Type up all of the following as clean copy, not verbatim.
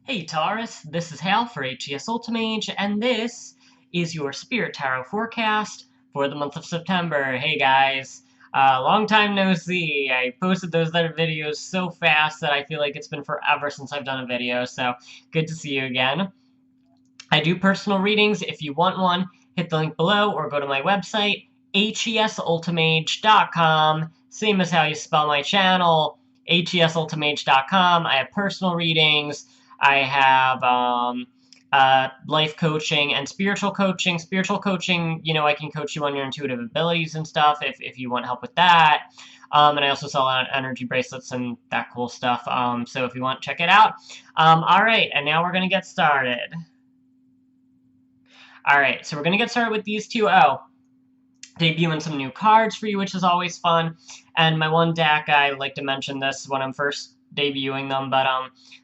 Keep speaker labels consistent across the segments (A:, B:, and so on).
A: Hey Taurus, this is Hal for HES Ultimage, and this is your Spirit Tarot forecast for the month of September. Hey guys, long time no see. I posted those other videos so fast that I feel like it's been forever since I've done a video, so good to see you again. I do personal readings. If you want one, hit the link below or go to my website, hesultimage.com. Same as how you spell my channel, hesultimage.com. I have personal readings. I have life coaching and spiritual coaching. Spiritual coaching, you know, I can coach you on your intuitive abilities and stuff if you want help with that. And I also sell energy bracelets and that cool stuff. So if you want, check it out. All right, and now we're going to get started. Alright, so we're going to get started with these two. Debuting some new cards for you, which is always fun. And my one deck, I like to mention this when I'm first debuting them, but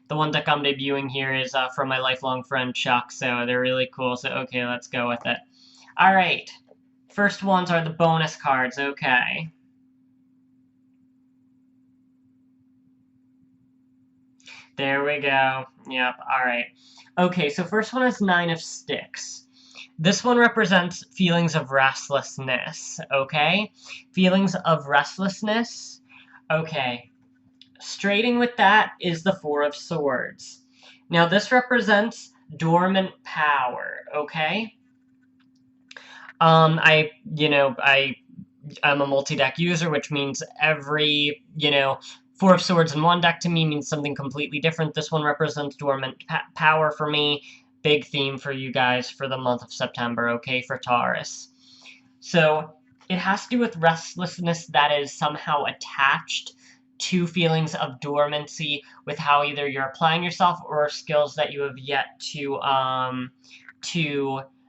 A: the one deck I'm debuting here is from my lifelong friend Chuck, so they're really cool. So, okay, let's go with it. Alright, first ones are the bonus cards, okay. There we go. Yep, alright. Okay, so first one is Nine of Sticks. This one represents feelings of restlessness, okay? Feelings of restlessness. Okay. Straighting with that is the Four of Swords. Now, this represents dormant power, okay? I'm a multi-deck user, which means every, Four of Swords in one deck to me means something completely different. This one represents dormant power for me. Big theme for you guys for the month of September, okay, for Taurus. So it has to do with restlessness that is somehow attached to feelings of dormancy with how either you're applying yourself or skills that you have yet to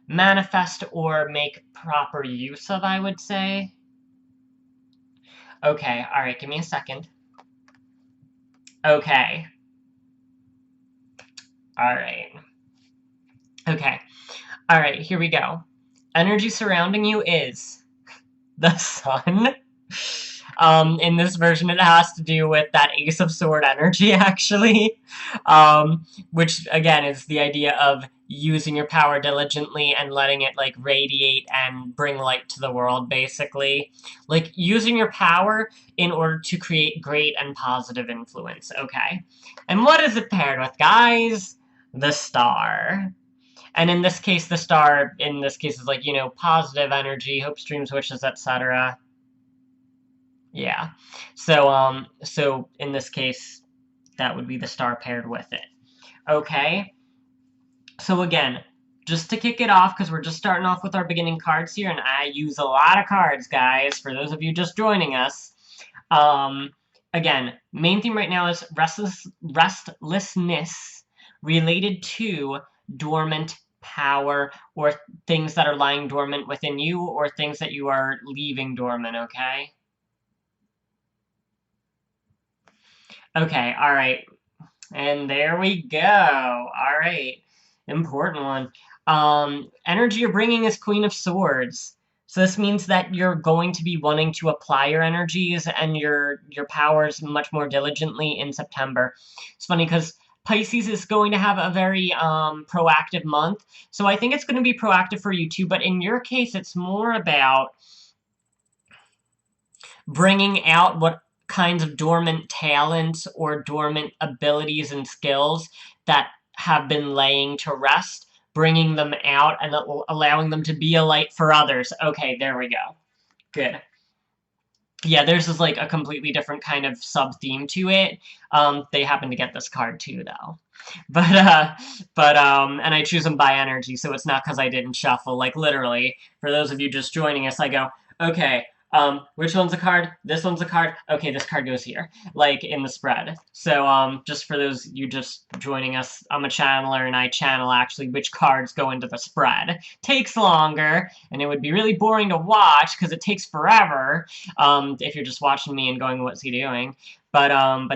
A: manifest or make proper use of, I would say. Okay, alright, give me a second. Okay. Alright. Okay. Alright, here we go. Energy surrounding you is the sun. In this version, it has to do with that Ace of Sword energy, actually. Which, again, is the idea of using your power diligently and letting it, like, radiate and bring light to the world, basically. Like, using your power in order to create great and positive influence, okay? And what is it paired with, guys? The star. And in this case, the star, in this case, is like, positive energy, hopes, dreams, wishes, etc. Yeah. So in this case, that would be the star paired with it. Okay. So again, just to kick it off, because we're just starting off with our beginning cards here, and I use a lot of cards, guys, for those of you just joining us. Again, main theme right now is restlessness related to dormant power or things that are lying dormant within you or things that you are leaving dormant, okay? Okay, alright. And there we go. Alright. Important one. Energy you're bringing is Queen of Swords. So this means that you're going to be wanting to apply your energies and your powers much more diligently in September. It's funny because Pisces is going to have a very proactive month. So I think it's going to be proactive for you too. But in your case, it's more about bringing out what kinds of dormant talents or dormant abilities and skills that have been laying to rest, bringing them out and allowing them to be a light for others. Okay, there we go. Good. Yeah, theirs is like a completely different kind of sub-theme to it. They happen to get this card too, though. And I choose them by energy, so it's not because I didn't shuffle. Like, literally, for those of you just joining us, I go, okay, which one's a card? This one's a card? Okay, this card goes here, like, in the spread. So, just for those you just joining us, I'm a channeler, and I channel, actually, which cards go into the spread. Takes longer, and it would be really boring to watch, because it takes forever, if you're just watching me and going, what's he doing? But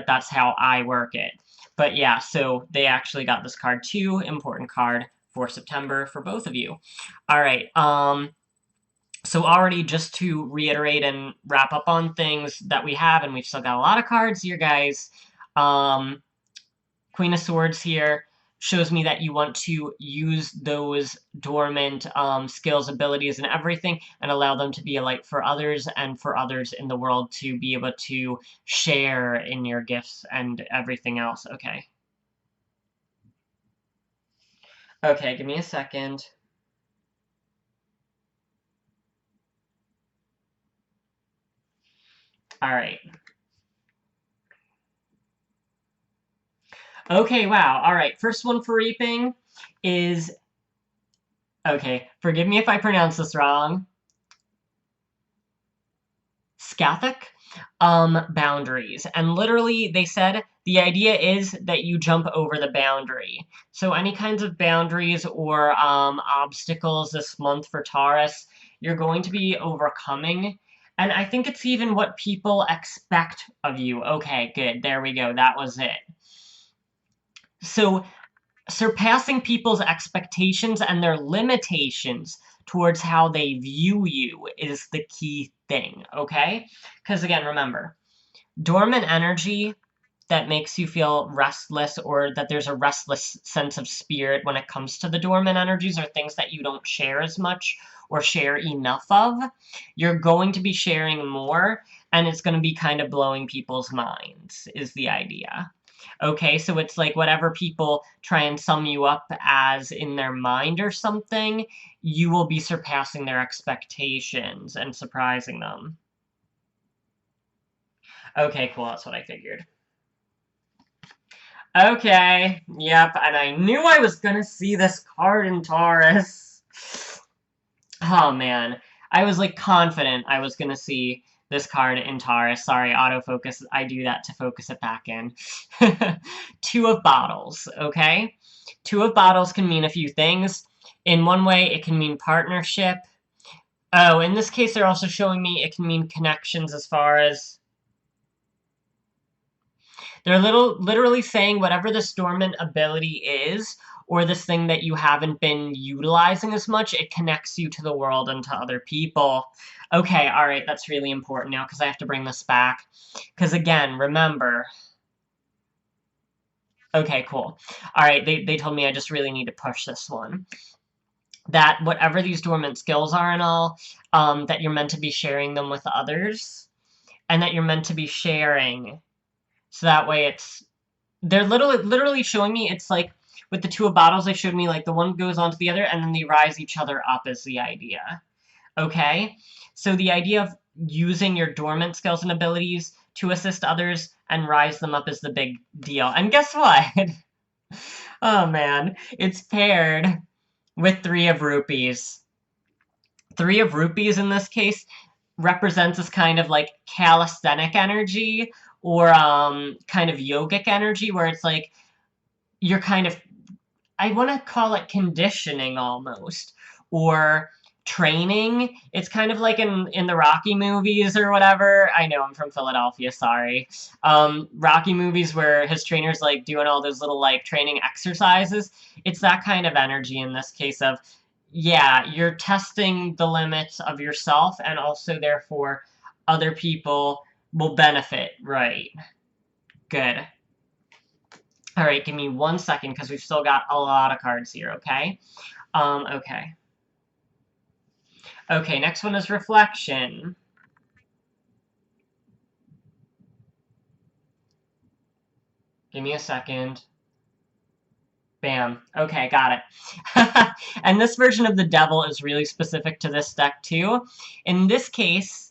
A: that's how I work it. But yeah, so they actually got this card too. Important card for September for both of you. All right. So already, just to reiterate and wrap up on things that we have, and we've still got a lot of cards here, guys. Queen of Swords here. shows me that you want to use those dormant skills, abilities, and everything, and allow them to be a light for others and for others in the world to be able to share in your gifts and everything else. Okay. Okay, give me a second. All right. Okay, wow. All right. First one for reaping is, okay, forgive me if I pronounce this wrong. Scathic. Boundaries. And literally, they said the idea is that you jump over the boundary. So any kinds of boundaries or obstacles this month for Taurus, you're going to be overcoming. And I think it's even what people expect of you. Okay, good. There we go. That was it. So surpassing people's expectations and their limitations towards how they view you is the key thing, okay? Because again, remember, dormant energy that makes you feel restless or that there's a restless sense of spirit when it comes to the dormant energies or things that you don't share as much or share enough of, you're going to be sharing more and it's going to be kind of blowing people's minds is the idea. Okay, so it's like whatever people try and sum you up as in their mind or something, you will be surpassing their expectations and surprising them. Okay, cool, that's what I figured. Okay, yep, and I knew I was gonna see this card in Taurus. Oh man, I was like confident I was gonna see this card in Taurus. Sorry, autofocus, I do that to focus it back in. Two of Bottles, okay? Two of Bottles can mean a few things. In one way, it can mean partnership. Oh, in this case, they're also showing me it can mean connections as far as... They're literally saying whatever this dormant ability is, or this thing that you haven't been utilizing as much, it connects you to the world and to other people. Okay, alright, that's really important now, because I have to bring this back. Because again, remember... Okay, cool. Alright, they told me I just really need to push this one. That whatever these dormant skills are and all, that you're meant to be sharing them with others, and that you're meant to be sharing. So that way it's... They're literally showing me, it's like, with the Two of Bottles, they showed me, like, the one goes on to the other, and then they rise each other up is the idea. Okay? So the idea of using your dormant skills and abilities to assist others and rise them up is the big deal. And guess what? Oh, man. It's paired with Three of Rupees. Three of Rupees, in this case, represents this kind of, like, calisthenic energy or kind of yogic energy where it's like you're kind of, I want to call it conditioning almost, or training. It's kind of like in the Rocky movies or whatever. I know I'm from Philadelphia, sorry. Rocky movies where his trainer's like doing all those little like training exercises. It's that kind of energy in this case of, yeah, you're testing the limits of yourself and also therefore other people will benefit, right? Good. All right, give me 1 second because we've still got a lot of cards here, okay? Okay. Okay, next one is Reflection. Give me a second. Bam. Okay, got it. And this version of the Devil is really specific to this deck, too. In this case,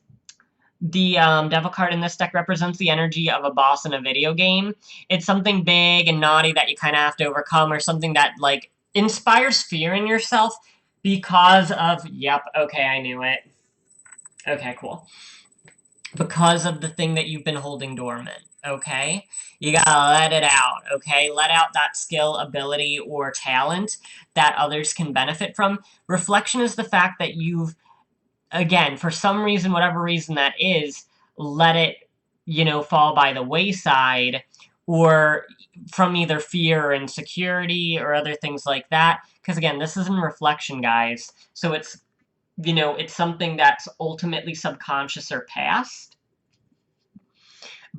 A: the Devil card in this deck represents the energy of a boss in a video game. It's something big and naughty that you kind of have to overcome, or something that, like, inspires fear in yourself because of... Yep, okay, I knew it. Okay, cool. Because of the thing that you've been holding dormant, okay? You gotta let it out, okay? Let out that skill, ability, or talent that others can benefit from. Reflection is the fact that you've, again, for some reason, whatever reason that is, let it, you know, fall by the wayside, or from either fear or insecurity or other things like that. Because, again, this is in reflection, guys. So it's, you know, it's something that's ultimately subconscious or past.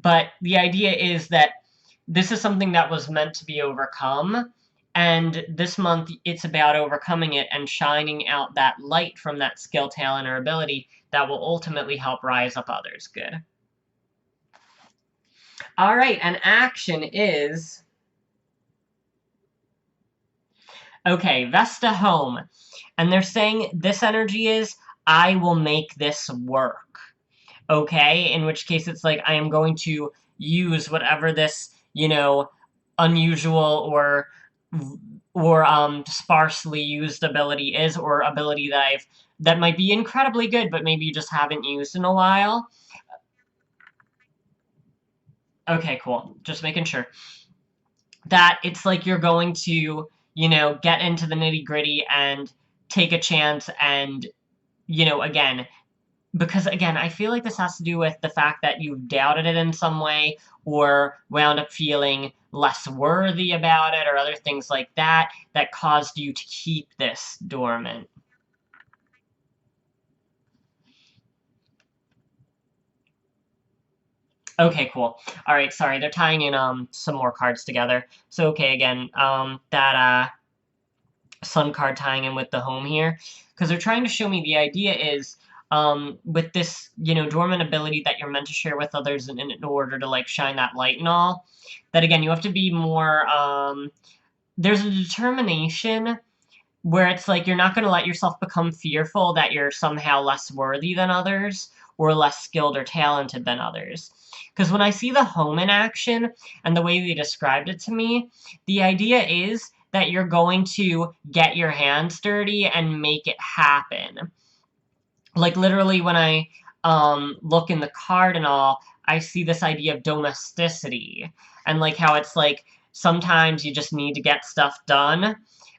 A: But the idea is that this is something that was meant to be overcome, And this month, it's about overcoming it and shining out that light from that skill, talent, or ability that will ultimately help rise up others. Good. All right, and action is, okay, Vesta home. And they're saying this energy is, I will make this work. Okay, in which case it's like I am going to use whatever this, unusual or sparsely used ability is, or ability that might be incredibly good, but maybe you just haven't used in a while. Okay, cool. Just making sure that it's like you're going to, get into the nitty gritty and take a chance and, again, because again, I feel like this has to do with the fact that you've doubted it in some way or wound up feeling less worthy about it or other things like that that caused you to keep this dormant. Okay, cool. All right, sorry, they're tying in some more cards together. So okay, again, that sun card tying in with the home here, because they're trying to show me the idea is with this, dormant ability that you're meant to share with others in order to like shine that light and all, that again, you have to be more, there's a determination where it's like you're not going to let yourself become fearful that you're somehow less worthy than others or less skilled or talented than others. Because when I see the home in action and the way they described it to me, the idea is that you're going to get your hands dirty and make it happen. Like literally when I look in the card and all, I see this idea of domesticity and like how it's like sometimes you just need to get stuff done.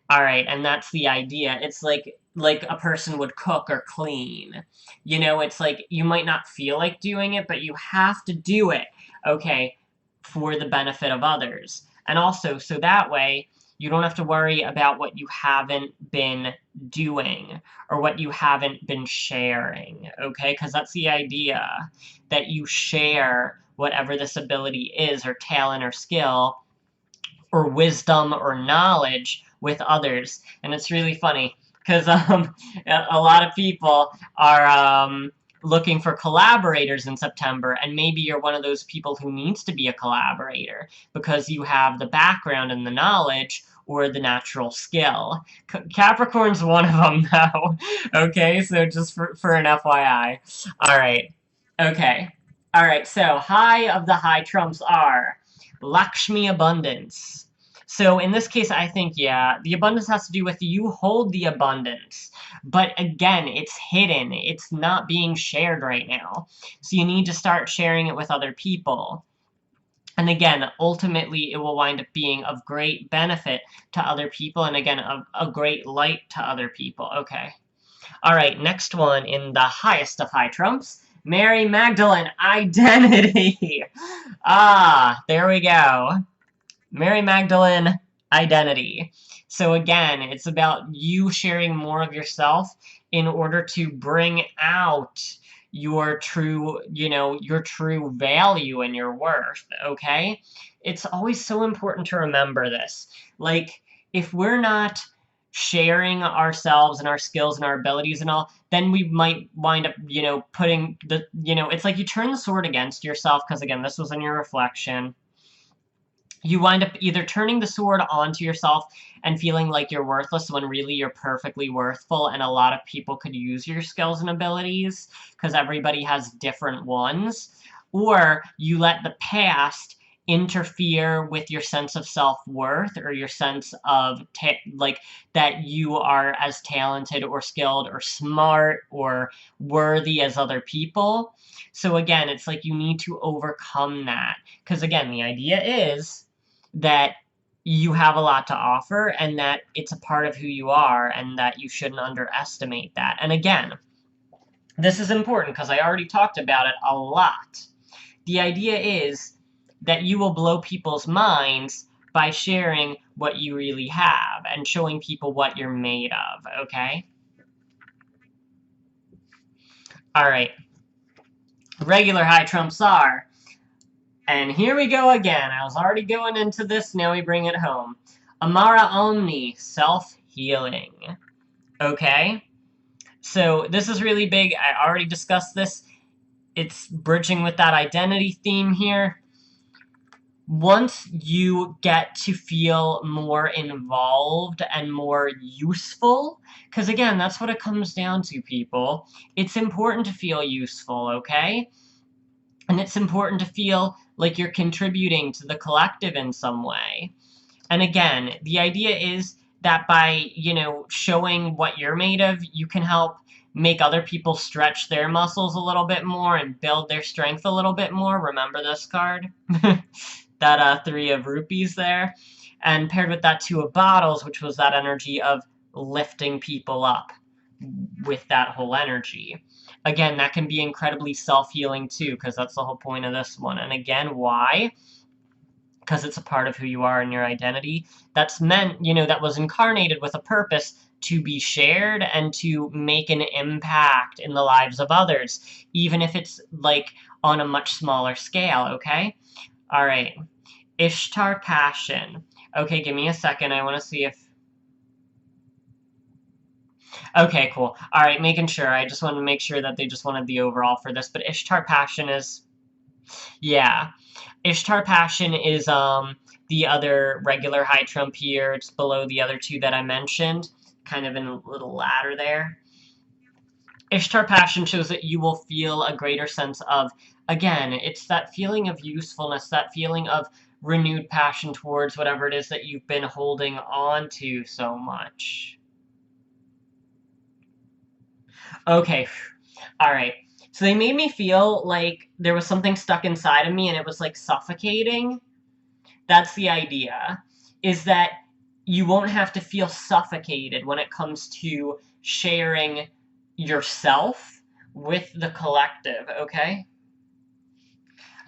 A: All right, and that's the idea. It's like a person would cook or clean. It's like you might not feel like doing it, but you have to do it, okay, for the benefit of others. And also so that way you don't have to worry about what you haven't been doing or what you haven't been sharing, okay? Because that's the idea, that you share whatever this ability is or talent or skill or wisdom or knowledge with others. And it's really funny because a lot of people are looking for collaborators in September, and maybe you're one of those people who needs to be a collaborator because you have the background and the knowledge or the natural skill. Capricorn's one of them, though. Okay, so just for an FYI. All right. Okay. All right, so high of the high trumps are Lakshmi abundance. So in this case, I think, yeah, the abundance has to do with you hold the abundance. But again, it's hidden. It's not being shared right now. So you need to start sharing it with other people. And again, ultimately, it will wind up being of great benefit to other people. And again, a great light to other people. Okay. All right, next one in the highest of high trumps. Mary Magdalene, identity. Ah, there we go. Mary Magdalene, identity. So again, it's about you sharing more of yourself in order to bring out your true, your true value and your worth, okay? It's always so important to remember this. Like, if we're not sharing ourselves and our skills and our abilities and all, then we might wind up, putting the, it's like you turn the sword against yourself, because again, this was in your reflection. You wind up either turning the sword onto yourself and feeling like you're worthless when really you're perfectly worthful, and a lot of people could use your skills and abilities because everybody has different ones, or you let the past interfere with your sense of self-worth or your sense of like that you are as talented or skilled or smart or worthy as other people. So again, it's like you need to overcome that, because again, the idea is that you have a lot to offer and that it's a part of who you are and that you shouldn't underestimate that. And again, this is important because I already talked about it a lot. The idea is that you will blow people's minds by sharing what you really have and showing people what you're made of, okay? All right. Regular high trumps are, and here we go again. I was already going into this, now we bring it home. Amara Omni, self-healing. Okay? So this is really big. I already discussed this. It's bridging with that identity theme here. Once you get to feel more involved and more useful, because again, that's what it comes down to, people. It's important to feel useful, okay? And it's important to feel like you're contributing to the collective in some way. And again, the idea is that by, showing what you're made of, you can help make other people stretch their muscles a little bit more and build their strength a little bit more. Remember this card? That 3 of rupees there. And paired with that 2 of bottles, which was that energy of lifting people up with that whole energy. Again, that can be incredibly self-healing too, because that's the whole point of this one. And again, why? Because it's a part of who you are and your identity. That's meant, that was incarnated with a purpose to be shared and to make an impact in the lives of others, even if it's like on a much smaller scale, okay? All right. Ishtar Passion. Okay, give me a second. I want to see if... Okay, cool. All right, making sure. I just wanted to make sure that they just wanted the overall for this. But Ishtar Passion is... Yeah. Ishtar Passion is the other regular high trump here. It's below the other 2 that I mentioned. Kind of in a little ladder there. Ishtar Passion shows that you will feel a greater sense of, again, it's that feeling of usefulness, that feeling of renewed passion towards whatever it is that you've been holding on to so much. Okay, all right. So they made me feel like there was something stuck inside of me and it was like suffocating. That's the idea, is that you won't have to feel suffocated when it comes to sharing yourself with the collective, okay?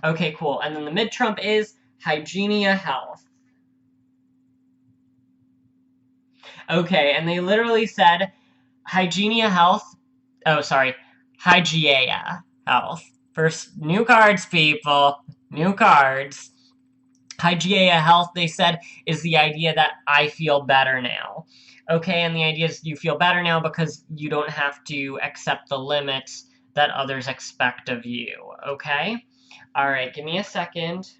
A: Okay, cool. And then the mid-trump is Hygienia Health. Okay, and they literally said Hygienia Health. Oh, sorry. Hygiea Health. First, new cards, people. New cards. Hygiea Health, they said, is the idea that I feel better now. Okay, and the idea is you feel better now because you don't have to accept the limits that others expect of you. Okay? All right, give me a second.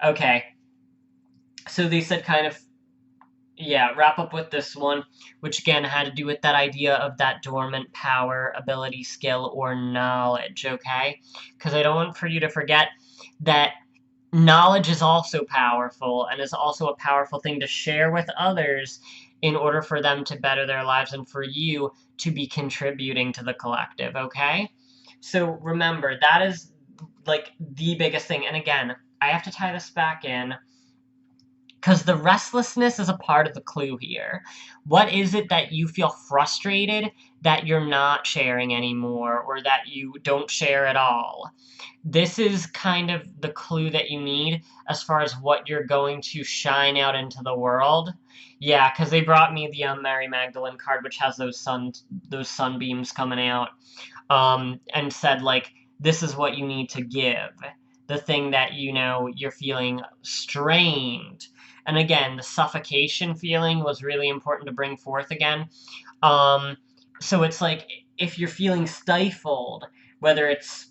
A: Okay. So they said kind of, yeah, wrap up with this one, which again had to do with that idea of that dormant power, ability, skill, or knowledge, okay? Because I don't want for you to forget that knowledge is also powerful and is also a powerful thing to share with others in order for them to better their lives and for you to be contributing to the collective, okay? So remember, that is like the biggest thing. And again, I have to tie this back in because the restlessness is a part of the clue here. What is it that you feel frustrated that you're not sharing anymore or that you don't share at all? This is kind of the clue that you need as far as what you're going to shine out into the world. Yeah, because they brought me the Mary Magdalene card, which has those sunbeams coming out, and said, like, this is what you need to give. The thing that, you're feeling strained. And again, the suffocation feeling was really important to bring forth again. So it's like, if you're feeling stifled, whether it's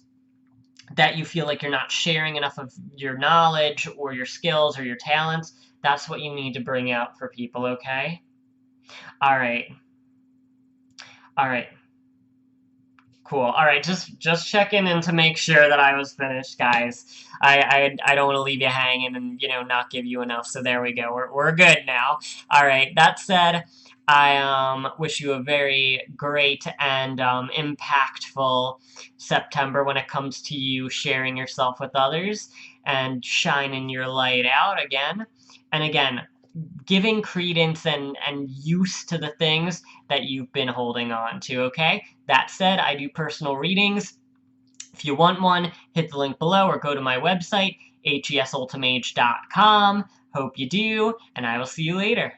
A: that you feel like you're not sharing enough of your knowledge or your skills or your talents, that's what you need to bring out for people, okay? All right. All right. Cool. All right, just checking in to make sure that I was finished, guys. I don't want to leave you hanging and not give you enough. So there we go. We're good now. All right. That said, I wish you a very great and impactful September when it comes to you sharing yourself with others and shining your light out again. And again, giving credence and use to the things that you've been holding on to, okay? That said, I do personal readings. If you want one, hit the link below or go to my website, hesultimage.com. Hope you do, and I will see you later.